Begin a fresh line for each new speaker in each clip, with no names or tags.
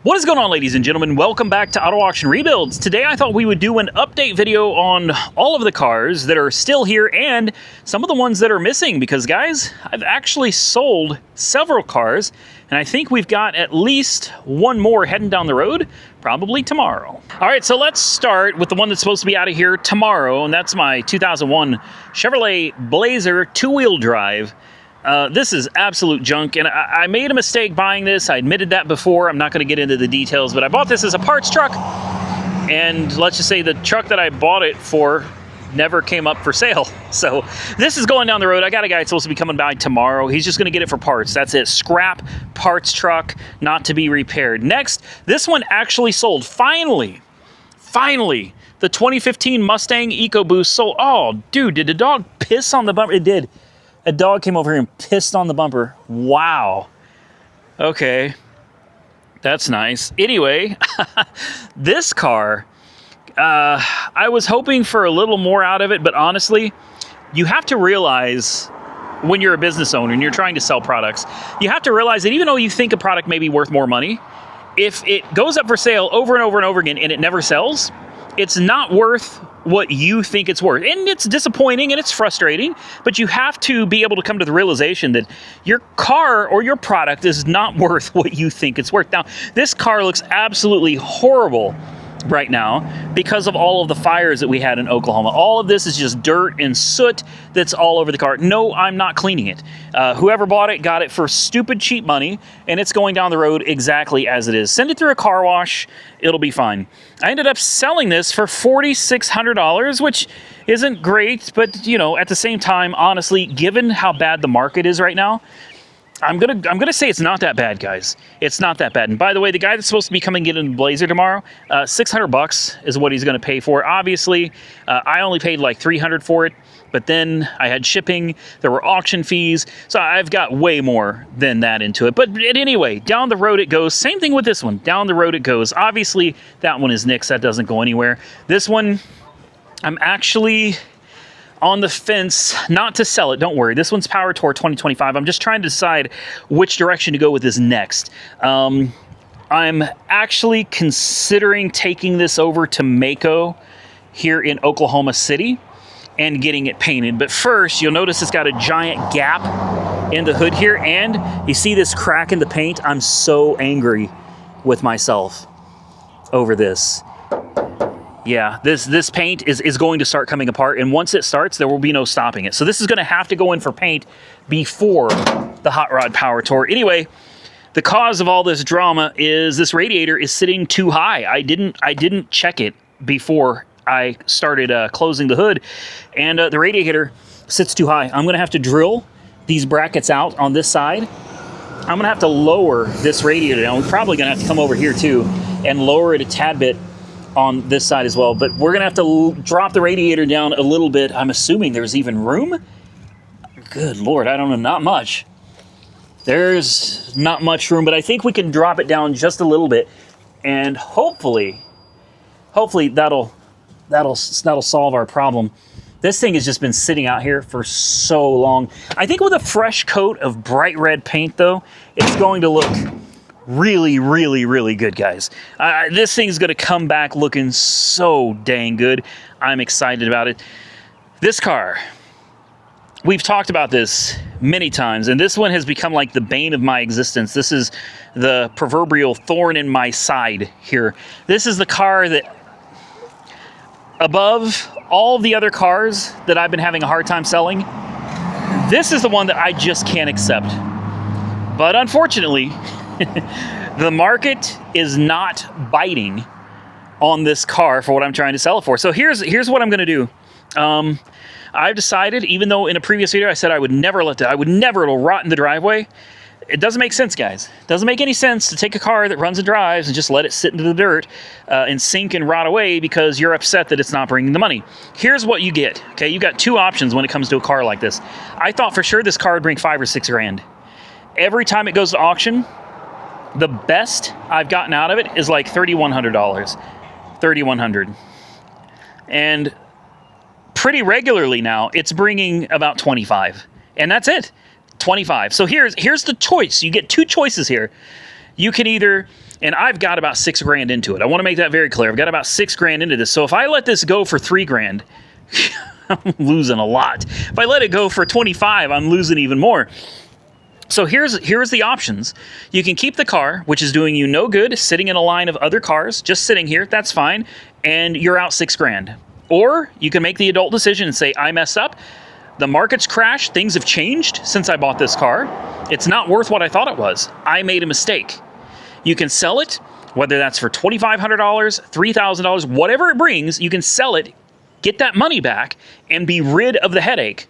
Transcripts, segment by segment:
What is going on, ladies and gentlemen? Welcome back to Auto Auction Rebuilds. Today I thought we would do an update video on all of the cars that are still here and some of the ones that are missing because, guys, I've actually sold several cars and I think we've got at least one more heading down the road, probably tomorrow. All right, so let's start with the one that's supposed to be out of here tomorrow, and that's my 2001 Chevrolet Blazer two-wheel drive. This is absolute junk, and I made a mistake buying this. I admitted that before. I'm not going to get into the details, but I bought this as a parts truck, and let's just say the truck that I bought it for never came up for sale. So this is going down the road. I got a guy that's supposed to be coming by tomorrow. He's just going to get it for parts. That's it. Scrap parts truck, not to be repaired. Next, this one actually sold. Finally, the 2015 Mustang EcoBoost sold. Oh, dude, did the dog piss on the bumper? It did. A dog came over here and pissed on the bumper. Wow. Okay. That's nice. Anyway, this car, I was hoping for a little more out of it, but honestly, you have to realize when you're a business owner and you're trying to sell products, you have to realize that even though you think a product may be worth more money, if it goes up for sale over and over and over again and it never sells, it's not worth what you think it's worth. And it's disappointing and it's frustrating, but you have to be able to come to the realization that your car or your product is not worth what you think it's worth. Now, this car looks absolutely horrible right now because of all of the fires that we had in Oklahoma. All of this is just dirt and soot that's all over the car. No, I'm not cleaning it. Whoever bought it got it for stupid cheap money, and it's going down the road exactly as it is. Send it through a car wash. It'll be fine. I ended up selling this for $4,600, which isn't great, but you know, at the same time, honestly, given how bad the market is right now, I'm gonna say it's not that bad, guys. It's not that bad. And by the way, the guy that's supposed to be coming in the Blazer tomorrow, $600 is what he's gonna pay for. Obviously, I only paid like $300 for it, but then I had shipping, there were auction fees, so I've got way more than that into it. But anyway, down the road it goes. Same thing with this one. Down the road it goes. Obviously, that one is nixed. That doesn't go anywhere. This one, I'm actually on the fence not to sell it. Don't worry. This one's Power Tour 2025. I'm just trying to decide which direction to go with this next. I'm actually considering taking this over to Mako here in Oklahoma City and getting it painted. But first, you'll notice it's got a giant gap in the hood here, and you see this crack in the paint. I'm so angry with myself over this. Yeah, this paint is going to start coming apart, and once it starts, there will be no stopping it. So this is going to have to go in for paint before the Hot Rod Power Tour. Anyway, the cause of all this drama is this radiator is sitting too high. I didn't check it before I started closing the hood, and the radiator sits too high. I'm going to have to drill these brackets out on this side. I'm going to have to lower this radiator down. We're probably going to have to come over here too and lower it a tad bit on this side as well, but we're gonna have to drop the radiator down a little bit. I'm assuming there's even room. Good Lord, I don't know, not much. There's not much room, but I think we can drop it down just a little bit, and hopefully that'll solve our problem. This thing has just been sitting out here for so long. I think with a fresh coat of bright red paint, though, it's going to look really, really, really good, guys. This thing's gonna come back looking so dang good. I'm excited about it. This car, we've talked about this many times, and this one has become like the bane of my existence. This is the proverbial thorn in my side here. This is the car that, above all the other cars that I've been having a hard time selling, this is the one that I just can't accept. But unfortunately, the market is not biting on this car for what I'm trying to sell it for. So here's what I'm going to do. I've decided, even though in a previous video I said I would never it'll rot in the driveway. It doesn't make sense, guys. It doesn't make any sense to take a car that runs and drives and just let it sit into the dirt and sink and rot away because you're upset that it's not bringing the money. Here's what you get. Okay, you got two options when it comes to a car like this. I thought for sure this car would bring $5 or $6 grand. Every time it goes to auction, the best I've gotten out of it is like $3,100. $3,100. And pretty regularly now, it's bringing about 25. And that's it. 25. So here's the choice. You get two choices here. You can either And I've got about 6 grand into it. I want to make that very clear. I've got about 6 grand into this. So if I let this go for 3 grand, I'm losing a lot. If I let it go for 25, I'm losing even more. So here's the options. You can keep the car, which is doing you no good, sitting in a line of other cars, just sitting here, that's fine, and you're out 6 grand. Or you can make the adult decision and say, I messed up. The market's crashed. Things have changed since I bought this car. It's not worth what I thought it was. I made a mistake. You can sell it, whether that's for $2,500, $3,000, whatever it brings, you can sell it, get that money back, and be rid of the headache.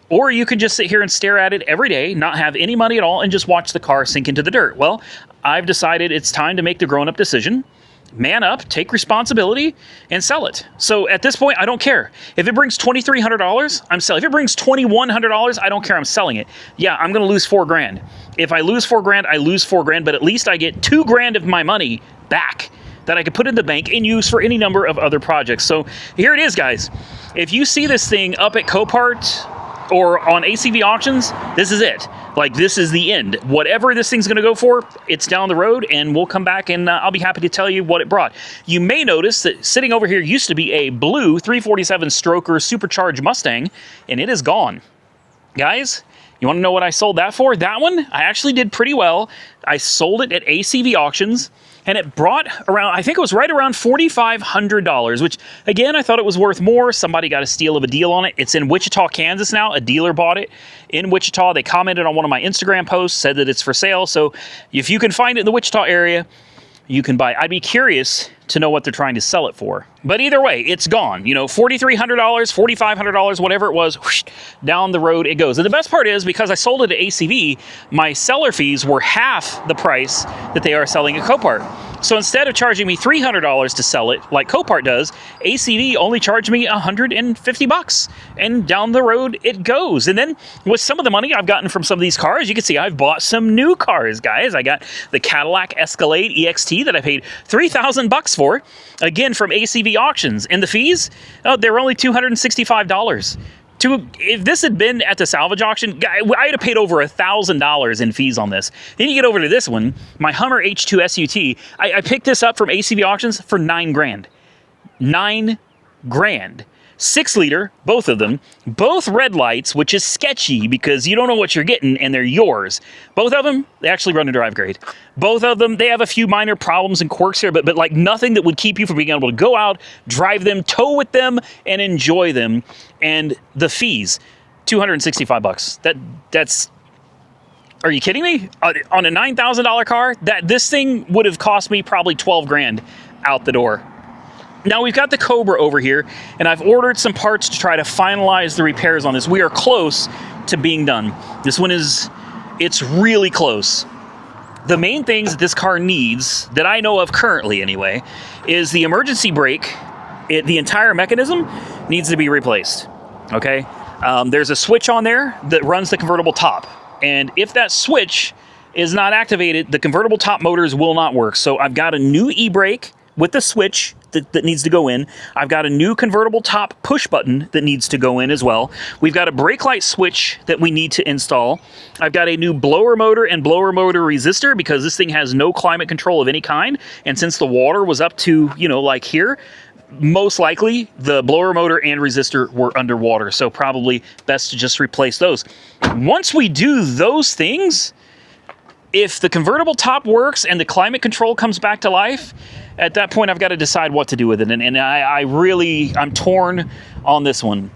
Or you can just sit here and stare at it every day, not have any money at all, and just watch the car sink into the dirt. Well, I've decided it's time to make the grown-up decision. Man up, take responsibility, and sell it. So at this point, I don't care. If it brings $2,300, I'm selling. If it brings $2,100, I don't care. I'm selling it. Yeah, I'm going to lose 4 grand. If I lose 4 grand, I lose 4 grand, but at least I get 2 grand of my money back that I could put in the bank and use for any number of other projects. So here it is, guys. If you see this thing up at Copart or on ACV auctions, this is it. Like, this is the end. Whatever this thing's gonna go for, it's down the road, and we'll come back and I'll be happy to tell you what it brought. You may notice that sitting over here used to be a blue 347 stroker supercharged Mustang, and it is gone. Guys, you wanna know what I sold that for? That one, I actually did pretty well. I sold it at ACV auctions, and it brought around, I think it was right around $4,500, which, again, I thought it was worth more. Somebody got a steal of a deal on it. It's in Wichita, Kansas now. A dealer bought it in Wichita. They commented on one of my Instagram posts, said that it's for sale. So if you can find it in the Wichita area, you can buy it. I'd be curious to know what they're trying to sell it for. But either way, it's gone. You know, $4,300, $4,500, whatever it was, whoosh, down the road it goes. And the best part is, because I sold it at ACV, my seller fees were half the price that they are selling at Copart. So instead of charging me $300 to sell it like Copart does, ACV only charged me $150, and down the road it goes. And then with some of the money I've gotten from some of these cars, you can see I've bought some new cars, guys. I got the Cadillac Escalade EXT that I paid $3,000 for, again from ACV auctions, and the fees, they were only $265. If this had been at the salvage auction, I'd have paid over $1,000 in fees on this. Then you get over to this one, my Hummer H2 SUT. I picked this up from ACV auctions for 9 grand. 9 grand. 6-liter, both of them, both red lights, which is sketchy because you don't know what you're getting, and they're yours. Both of them, they actually run a drive grade. Both of them, they have a few minor problems and quirks here, but like nothing that would keep you from being able to go out, drive them, tow with them, and enjoy them. And the fees, $265. That's. Are you kidding me? On a $9,000 car, this thing would have cost me probably 12 grand out the door. Now we've got the Cobra over here, and I've ordered some parts to try to finalize the repairs on this. We are close to being done. This one it's really close. The main things that this car needs, that I know of currently anyway, is the emergency brake. The entire mechanism needs to be replaced, okay? There's a switch on there that runs the convertible top, and if that switch is not activated, the convertible top motors will not work. So I've got a new e-brake with the switch that needs to go in. I've got a new convertible top push button that needs to go in as well. We've got a brake light switch that we need to install. I've got a new blower motor and blower motor resistor because this thing has no climate control of any kind. And since the water was up to, you know, like here, most likely the blower motor and resistor were underwater. So probably best to just replace those. Once we do those things, if the convertible top works and the climate control comes back to life, at that point I've got to decide what to do with it. And I'm torn on this one.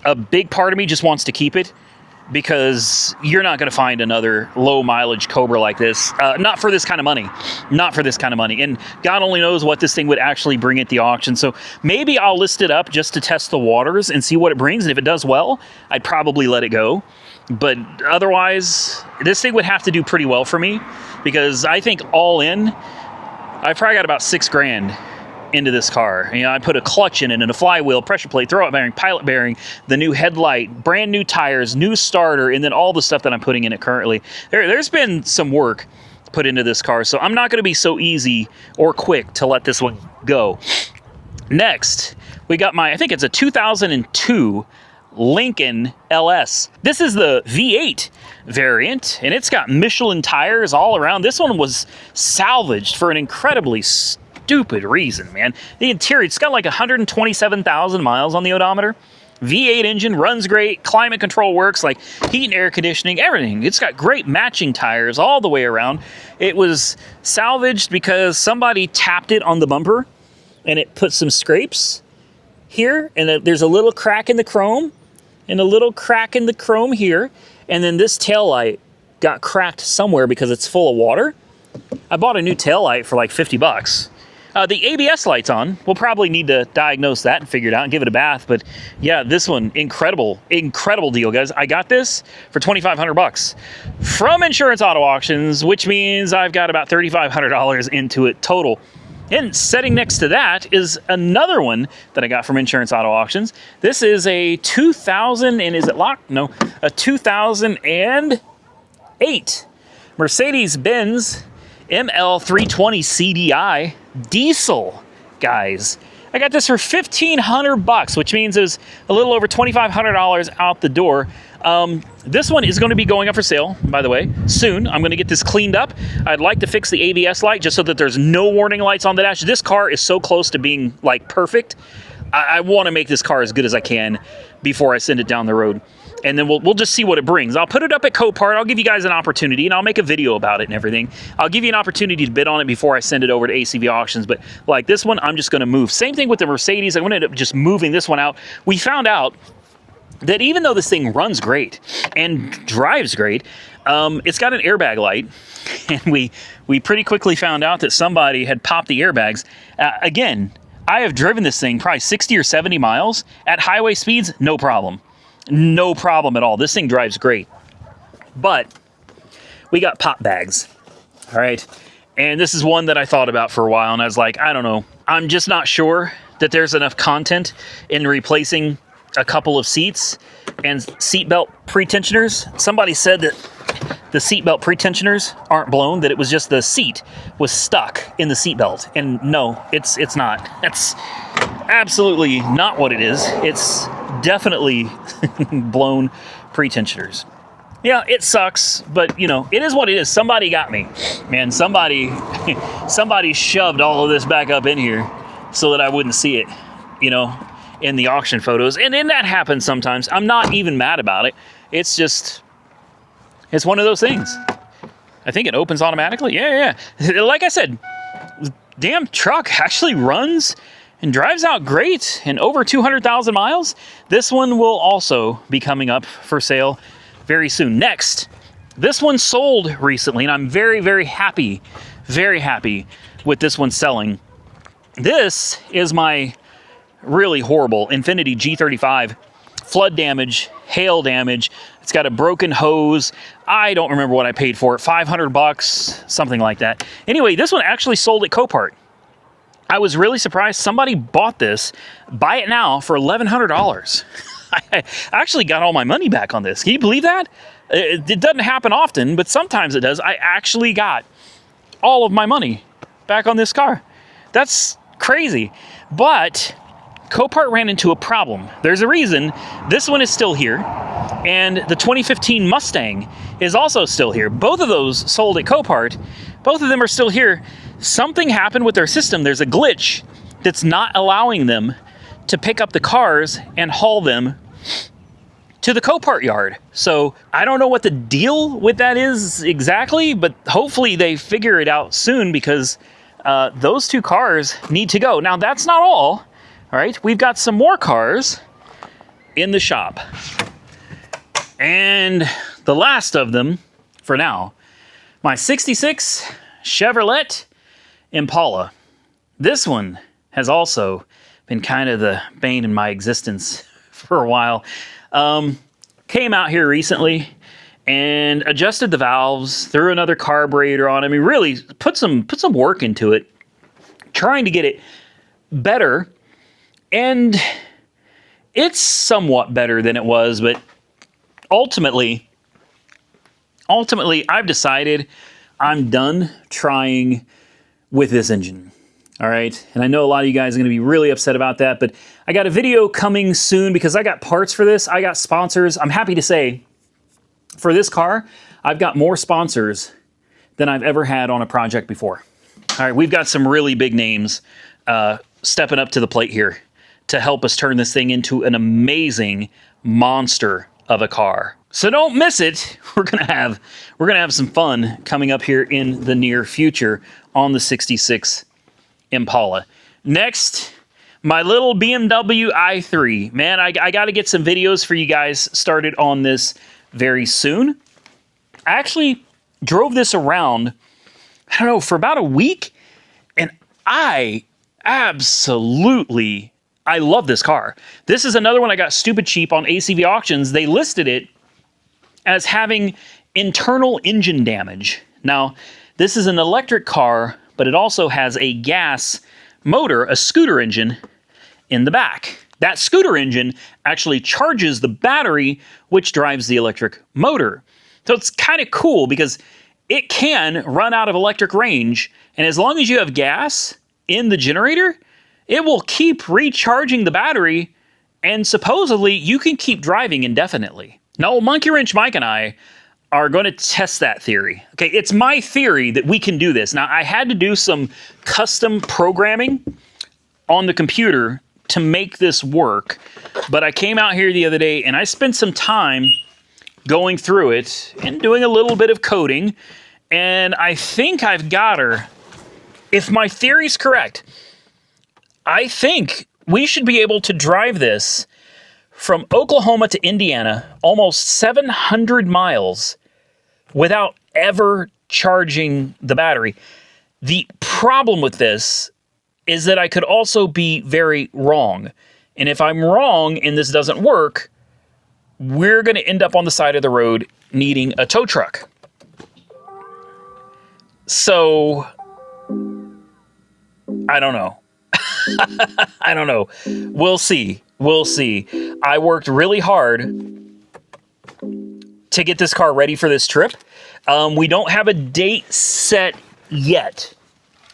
A big part of me just wants to keep it because you're not going to find another low mileage Cobra like this. Not for this kind of money. Not for this kind of money. And God only knows what this thing would actually bring at the auction. So maybe I'll list it up just to test the waters and see what it brings. And if it does well, I'd probably let it go. But otherwise, this thing would have to do pretty well for me because I think all in, I've probably got about 6 grand into this car. You know, I put a clutch in it and a flywheel, pressure plate, throwout bearing, pilot bearing, the new headlight, brand new tires, new starter, and then all the stuff that I'm putting in it currently. There's been some work put into this car, so I'm not going to be so easy or quick to let this one go. Next, we got I think it's a 2002 Lincoln LS. This is the V8 variant, and it's got Michelin tires all around. This one was salvaged for an incredibly stupid reason, man. The interior, it's got like 127,000 miles on the odometer. V8 engine, runs great, climate control works, like heat and air conditioning, everything. It's got great matching tires all the way around. It was salvaged because somebody tapped it on the bumper and it put some scrapes here, and there's a little crack in the chrome and a little crack in the chrome here, and then this taillight got cracked somewhere because it's full of water. I bought a new taillight for like 50 bucks. The ABS light's on. We'll probably need to diagnose that and figure it out and give it a bath. But yeah, this one, incredible deal, guys. I got this for 2,500 bucks from Insurance Auto Auctions, which means I've got about $3,500 into it total. And sitting next to that is another one that I got from Insurance Auto Auctions. This is a 2000, and is it locked? No, a 2008 Mercedes-Benz ML320 CDI diesel, guys. I got this for 1,500 bucks, which means it was a little over $2,500 out the door. This one is going to be going up for sale, by the way, soon. I'm going to get this cleaned up. I'd like to fix the ABS light just so that there's no warning lights on the dash. This car is so close to being like perfect. I want to make this car as good as I can before I send it down the road. And then we'll just see what it brings. I'll put it up at Copart. I'll give you guys an opportunity, and I'll make a video about it and everything. I'll give you an opportunity to bid on it before I send it over to ACV Auctions. But like this one, I'm just going to move. Same thing with the Mercedes. I'm going to end up just moving this one out. We found out that even though this thing runs great and drives great, it's got an airbag light. And we pretty quickly found out that somebody had popped the airbags. Again, I have driven this thing probably 60 or 70 miles at highway speeds, no problem. No problem at all. This thing drives great. But we got pop bags. All right. And this is one that I thought about for a while, and I was like, I don't know. I'm just not sure that there's enough content in replacing a couple of seats and seatbelt pretensioners. Somebody said that the seatbelt pretensioners aren't blown, that it was just the seat was stuck in the seatbelt. And no, it's not. That's absolutely not what it is. It's definitely blown pretensioners. Yeah, it sucks, but you know, it is what it is. Somebody got me. Man, somebody shoved all of this back up in here so that I wouldn't see it, you know, in the auction photos. And then that happens sometimes. I'm not even mad about it. It's just, it's one of those things. I think it opens automatically. Yeah. Like I said, the damn truck actually runs and drives out great and over 200,000 miles. This one will also be coming up for sale very soon. Next, this one sold recently, and I'm very, very happy with this one selling. This is my really horrible Infiniti G35. Flood damage, hail damage. It's got a broken hose. I don't remember what I paid for it. 500 bucks, something like that. Anyway, this one actually sold at Copart. I was really surprised somebody bought this. Buy it now for $1,100. I actually got all my money back on this. Can you believe that? It doesn't happen often, but sometimes it does. I actually got all of my money back on this car. That's crazy. But Copart ran into a problem. There's a reason this one is still here, and the 2015 Mustang is also still here. Both of those sold at Copart. Both of them are still here. Something happened with their system. There's a glitch that's not allowing them to pick up the cars and haul them to the Copart yard. So I don't know what the deal with that is exactly, but hopefully they figure it out soon, because those two cars need to go. Now, that's not all. All right, we've got some more cars in the shop. And the last of them, for now, my 66 Chevrolet Impala. This one has also been kind of the bane in my existence for a while. Came out here recently and adjusted the valves, threw another carburetor on it. I mean, really put some work into it, trying to get it better. And it's somewhat better than it was, but ultimately, I've decided I'm done trying with this engine. All right, and I know a lot of you guys are going to be really upset about that, but I got a video coming soon because I got parts for this. I got sponsors. I'm happy to say for this car, I've got more sponsors than I've ever had on a project before. All right, we've got some really big names stepping up to the plate here to help us turn this thing into an amazing monster of a car. So don't miss it. We're gonna have some fun coming up here in the near future on the 66 Impala. Next, my little BMW i3. Man, I got to get some videos for you guys started on this very soon. I actually drove this around, I don't know, for about a week, and I love this car. This is another one I got stupid cheap on ACV auctions. They listed it as having internal engine damage. Now, this is an electric car, but it also has a gas motor, a scooter engine, in the back. That scooter engine actually charges the battery, which drives the electric motor. So it's kind of cool because it can run out of electric range, and as long as you have gas in the generator, it will keep recharging the battery, and supposedly you can keep driving indefinitely. Now, Monkey Wrench Mike and I are going to test that theory. Okay, it's my theory that we can do this. Now, I had to do some custom programming on the computer to make this work, but I came out here the other day and I spent some time going through it and doing a little bit of coding, and I think I've got her. If my theory's correct, I think we should be able to drive this from Oklahoma to Indiana, almost 700 miles, without ever charging the battery. The problem with this is that I could also be very wrong. And if I'm wrong and this doesn't work, we're going to end up on the side of the road needing a tow truck. So, I don't know. I don't know. We'll see. We'll see. I worked really hard to get this car ready for this trip. We don't have a date set yet,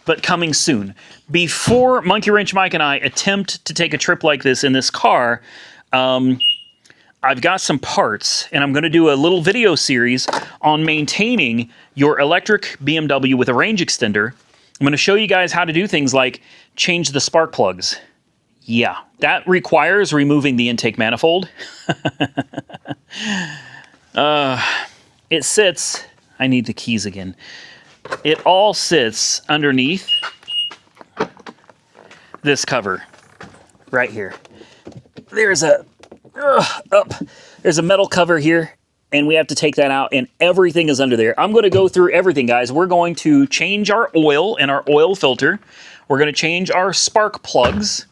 but coming soon. Before Monkey Wrench Mike and I attempt to take a trip like this in this car, I've got some parts, and I'm going to do a little video series on maintaining your electric BMW with a range extender. I'm going to show you guys how to do things like change the spark plugs. Yeah, that requires removing the intake manifold. It sits, I need the keys again. It all sits underneath this cover right here. There's a metal cover here, and we have to take that out, and everything is under there. I'm going to go through everything, guys. We're going to change our oil and our oil filter. We're going to change our spark plugs.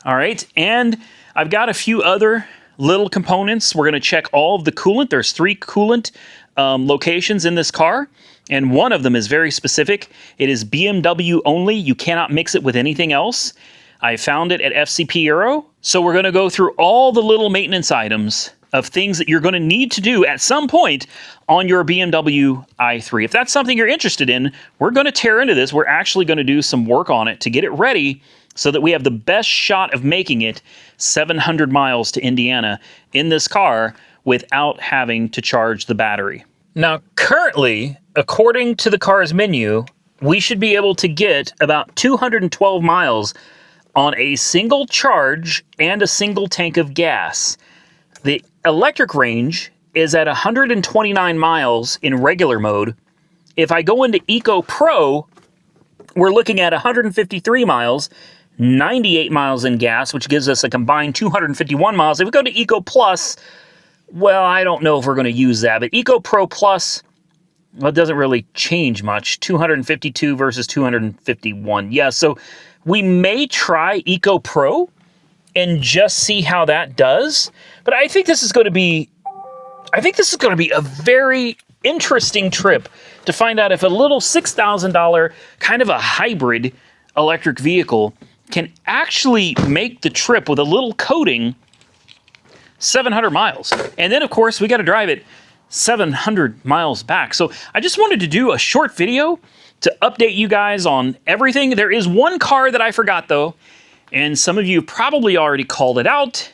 All right, and I've got a few other little components. We're going to check all of the coolant. There's 3 coolant locations in this car, and one of them is very specific. It is BMW only. You cannot mix it with anything else. I found it at FCP Euro. So we're going to go through all the little maintenance items of things that you're going to need to do at some point on your BMW i3. If that's something you're interested in, we're going to tear into this. We're actually going to do some work on it to get it ready so that we have the best shot of making it 700 miles to Indiana in this car without having to charge the battery. Now, currently, according to the car's menu, we should be able to get about 212 miles on a single charge and a single tank of gas. The electric range is at 129 miles in regular mode. If I go into Eco Pro, we're looking at 153 miles, 98 miles in gas, which gives us a combined 251 miles. If we go to Eco Plus, well, I don't know if we're going to use that, but Eco Pro Plus, well, it doesn't really change much. 252 versus 251. Yeah, so we may try Eco Pro and just see how that does. But I think this is going to be a very interesting trip to find out if a little $6,000 kind of a hybrid electric vehicle can actually make the trip with a little coating 700 miles. And then, of course, we got to drive it 700 miles back. So I just wanted to do a short video to update you guys on everything. There is one car that I forgot though, and some of you probably already called it out.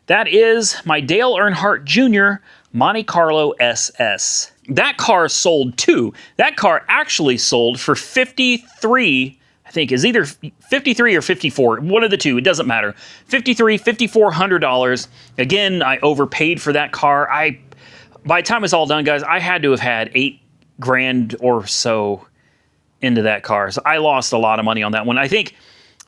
That is my Dale Earnhardt Jr. Monte Carlo SS. That car sold too. That car actually sold for 53, I think is either 53 or 54, one of the two, it doesn't matter. $5,400. Again, I overpaid for that car. By the time it's all done, guys, I had to have had $8,000 or so into that car. So I lost a lot of money on that one. I think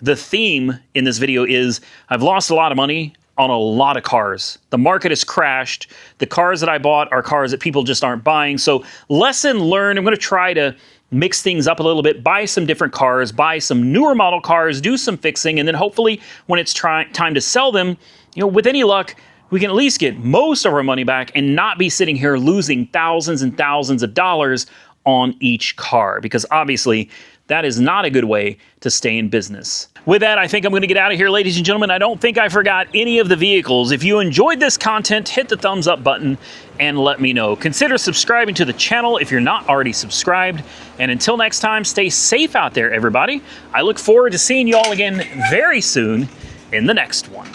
the theme in this video is I've lost a lot of money on a lot of cars. The market has crashed. The cars that I bought are cars that people just aren't buying. So lesson learned, I'm going to try to mix things up a little bit, buy some different cars, buy some newer model cars, do some fixing, and then hopefully when it's time to sell them, you know, with any luck, we can at least get most of our money back and not be sitting here losing thousands and thousands of dollars on each car, because obviously that is not a good way to stay in business. With that, I think I'm going to get out of here, ladies and gentlemen. I don't think I forgot any of the vehicles. If you enjoyed this content, hit the thumbs up button and let me know. Consider subscribing to the channel if you're not already subscribed. And until next time, stay safe out there, everybody. I look forward to seeing you all again very soon in the next one.